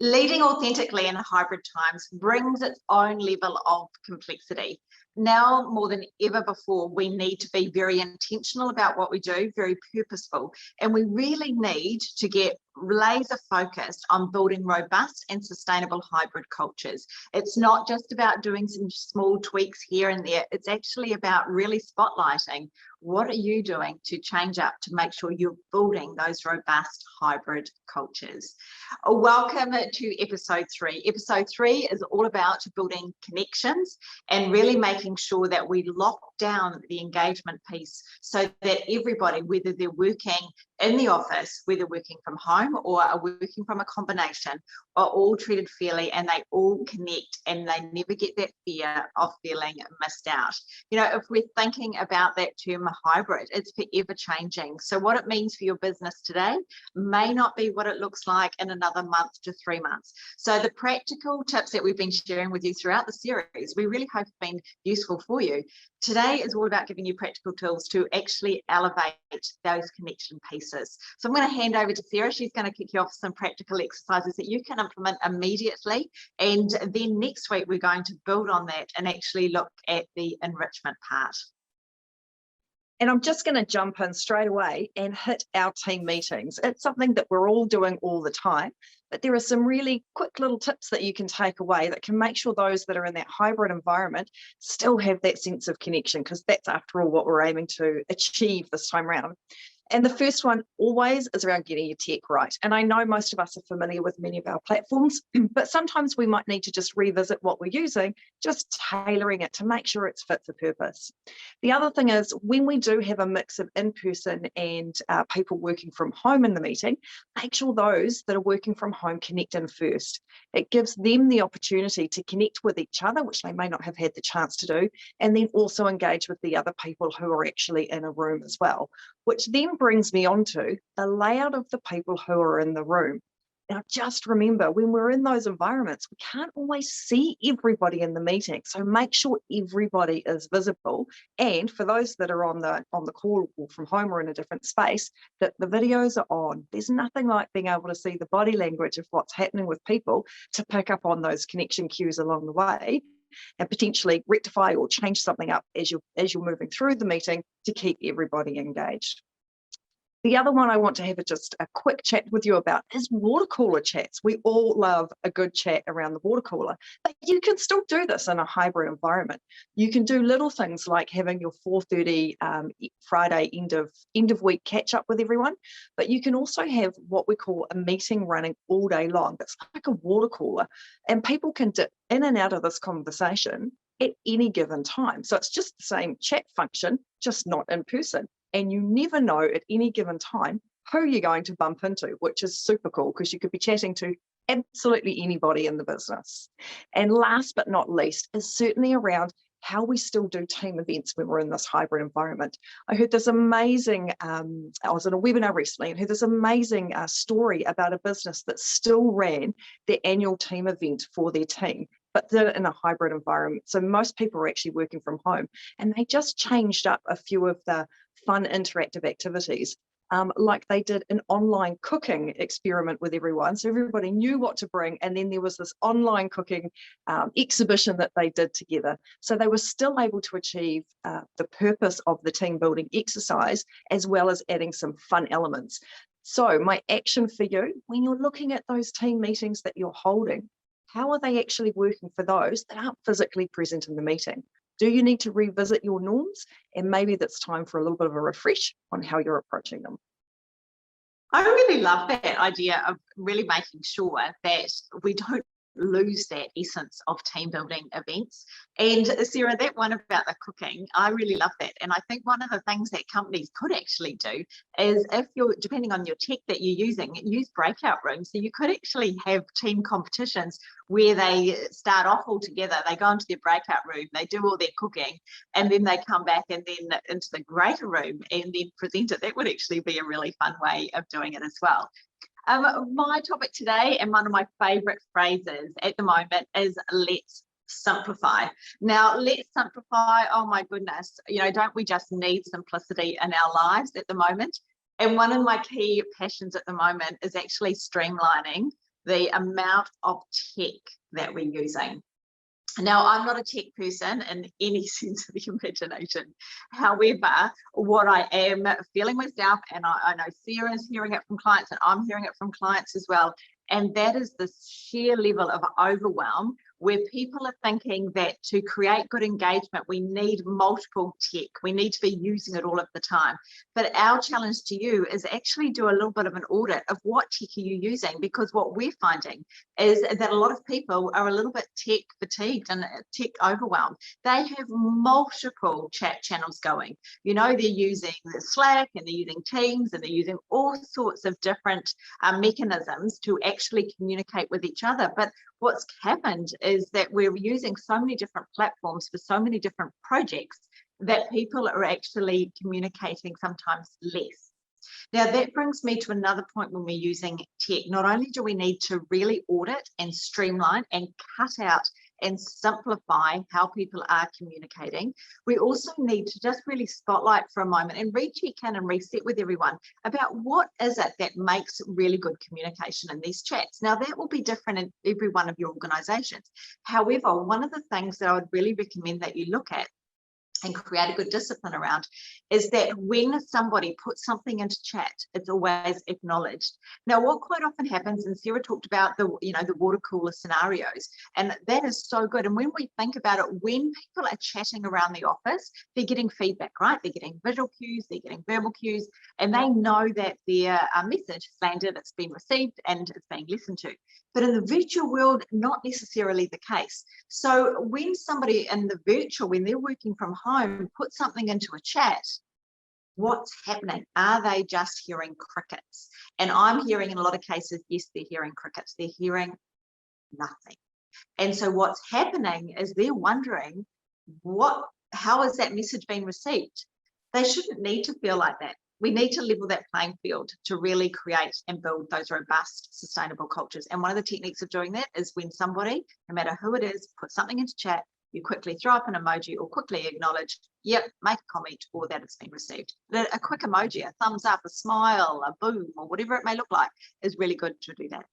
Leading authentically in hybrid times brings its own level of complexity. Now more than ever before, we need to be very intentional about what we do, very purposeful, and we really need to get laser focused on building robust and sustainable hybrid cultures. It's not just about doing some small tweaks here and there. It's actually about really spotlighting what are you doing to change up to make sure you're building those robust hybrid cultures. Welcome to episode 3. Episode 3 is all about building connections and really making sure that we lock down the engagement piece so that everybody, whether they're working in the office, whether working from home or are working from a combination, are all treated fairly and they all connect and they never get that fear of feeling missed out. You know, if we're thinking about that term hybrid, it's forever changing. So what it means for your business today may not be what it looks like in another month to 3 months. So the practical tips that we've been sharing with you throughout the series, we really hope have been useful for you. Today is all about giving you practical tools to actually elevate those connection pieces. So I'm going to hand over to Sarah. She's going to kick you off some practical exercises that you can implement immediately. And then next week, we're going to build on that and actually look at the enrichment part. And I'm just going to jump in straight away and hit our team meetings. It's something that we're all doing all the time, but there are some really quick little tips that you can take away that can make sure those that are in that hybrid environment still have that sense of connection, because that's, after all, what we're aiming to achieve this time around. And the first one always is around getting your tech right. And I know most of us are familiar with many of our platforms, but sometimes we might need to just revisit what we're using, just tailoring it to make sure it's fit for purpose. The other thing is, when we do have a mix of in-person and people working from home in the meeting, make sure those that are working from home connect in first. It gives them the opportunity to connect with each other, which they may not have had the chance to do, and then also engage with the other people who are actually in a room as well, which then brings me on to the layout of the people who are in the room. Now, just remember, when we're in those environments, we can't always see everybody in the meeting. So make sure everybody is visible. And for those that are on the call or from home or in a different space, that the videos are on. There's nothing like being able to see the body language of what's happening with people to pick up on those connection cues along the way and potentially rectify or change something up as you're moving through the meeting to keep everybody engaged. The other one I want to have just a quick chat with you about is water cooler chats. We all love a good chat around the water cooler, but you can still do this in a hybrid environment. You can do little things like having your 4:30 Friday end of week catch up with everyone, but you can also have what we call a meeting running all day long. That's like a water cooler, and people can dip in and out of this conversation at any given time. So it's just the same chat function, just not in person. And you never know at any given time who you're going to bump into, which is super cool, because you could be chatting to absolutely anybody in the business. And last but not least is certainly around how we still do team events when we're in this hybrid environment. I heard this amazing, I was in a webinar recently and heard this amazing story about a business that still ran their annual team event for their team, but did it in a hybrid environment. So most people are actually working from home, and they just changed up a few of the fun interactive activities. Like they did an online cooking experiment with everyone. So everybody knew what to bring. And then there was this online cooking exhibition that they did together. So they were still able to achieve the purpose of the team building exercise, as well as adding some fun elements. So my action for you, when you're looking at those team meetings that you're holding, how are they actually working for those that aren't physically present in the meeting? Do you need to revisit your norms? And maybe that's time for a little bit of a refresh on how you're approaching them. I really love that idea of really making sure that we don't lose that essence of team building events. And Sarah, that one about the cooking, I really love that. And I think one of the things that companies could actually do is, if you're, depending on your tech that you're using, use breakout rooms. So you could actually have team competitions where they start off all together, they go into their breakout room, they do all their cooking, and then they come back and then into the greater room and then present it. That would actually be a really fun way of doing it as well. My topic today, and one of my favorite phrases at the moment, is let's simplify. Now, let's simplify. Oh my goodness, you know, don't we just need simplicity in our lives at the moment? And one of my key passions at the moment is actually streamlining the amount of tech that we're using. Now, I'm not a tech person in any sense of the imagination. However, what I am feeling myself, and I know Sarah's hearing it from clients, and I'm hearing it from clients as well, and that is the sheer level of overwhelm where people are thinking that to create good engagement, we need multiple tech. We need to be using it all of the time. But our challenge to you is actually do a little bit of an audit of what tech are you using, because what we're finding is that a lot of people are a little bit tech fatigued and tech overwhelmed. They have multiple chat channels going. You know, they're using the Slack, and they're using Teams, and they're using all sorts of different mechanisms to actually communicate with each other. But what's happened is that we're using so many different platforms for so many different projects that people are actually communicating sometimes less. Now, that brings me to another point when we're using tech. Not only do we need to really audit and streamline and cut out and simplify how people are communicating, we also need to just really spotlight for a moment and recheck in and reset with everyone about what is it that makes really good communication in these chats. Now, that will be different in every one of your organizations. However, one of the things that I would really recommend that you look at and create a good discipline around is that when somebody puts something into chat, it's always acknowledged. Now, what quite often happens, and Sarah talked about the water cooler scenarios, and that is so good. And when we think about it, when people are chatting around the office, they're getting feedback, right? They're getting visual cues, they're getting verbal cues, and they know that their message has landed, it's been received, and it's being listened to. But in the virtual world, not necessarily the case. So when somebody in the virtual, when they're working from home, put something into a chat, what's happening? Are they just hearing crickets? And I'm hearing in a lot of cases, yes, they're hearing crickets. They're hearing nothing. And so what's happening is they're wondering, how has that message been received? They shouldn't need to feel like that. We need to level that playing field to really create and build those robust, sustainable cultures. And one of the techniques of doing that is when somebody, no matter who it is, puts something into chat, you quickly throw up an emoji or quickly acknowledge, yep, make a comment, or that it's been received. A quick emoji, a thumbs up, a smile, a boom, or whatever it may look like is really good to do that.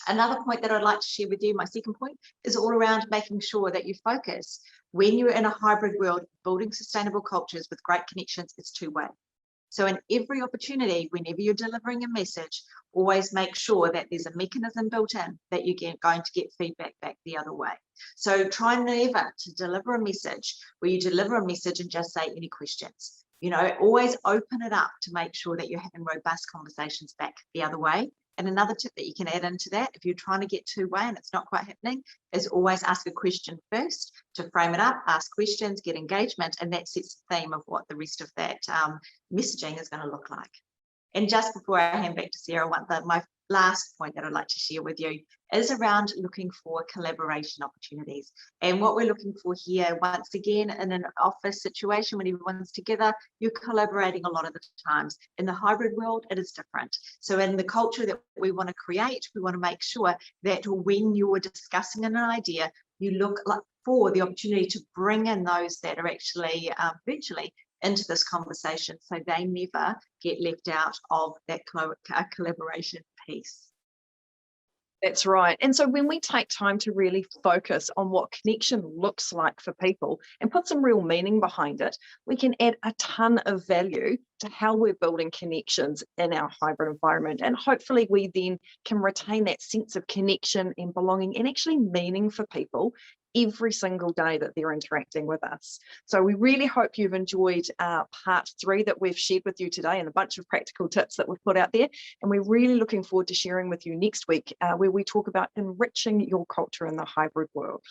Another point that I'd like to share with you, my second point, is all around making sure that you focus. When you're in a hybrid world, building sustainable cultures with great connections, it's two-way. So in every opportunity, whenever you're delivering a message, always make sure that there's a mechanism built in that you're going to get feedback back the other way. So try never to deliver a message where you deliver a message and just say any questions. Always open it up to make sure that you're having robust conversations back the other way. And another tip that you can add into that, if you're trying to get two-way and it's not quite happening, is always ask a question first to frame it up, ask questions, get engagement, and that sets the theme of what the rest of that messaging is going to look like. And just before I hand back to Sarah, my last point that I'd like to share with you is around looking for collaboration opportunities. And what we're looking for here, once again, in an office situation when everyone's together, you're collaborating a lot of the times. In the hybrid world, it is different. So in the culture that we want to create, we want to make sure that when you're discussing an idea, you look for the opportunity to bring in those that are actually virtually into this conversation, so they never get left out of that collaboration piece. That's right. And so when we take time to really focus on what connection looks like for people and put some real meaning behind it, we can add a ton of value to how we're building connections in our hybrid environment. And hopefully we then can retain that sense of connection and belonging and actually meaning for people every single day that they're interacting with us. So we really hope you've enjoyed part 3 that we've shared with you today and a bunch of practical tips that we've put out there. And we're really looking forward to sharing with you next week where we talk about enriching your culture in the hybrid world.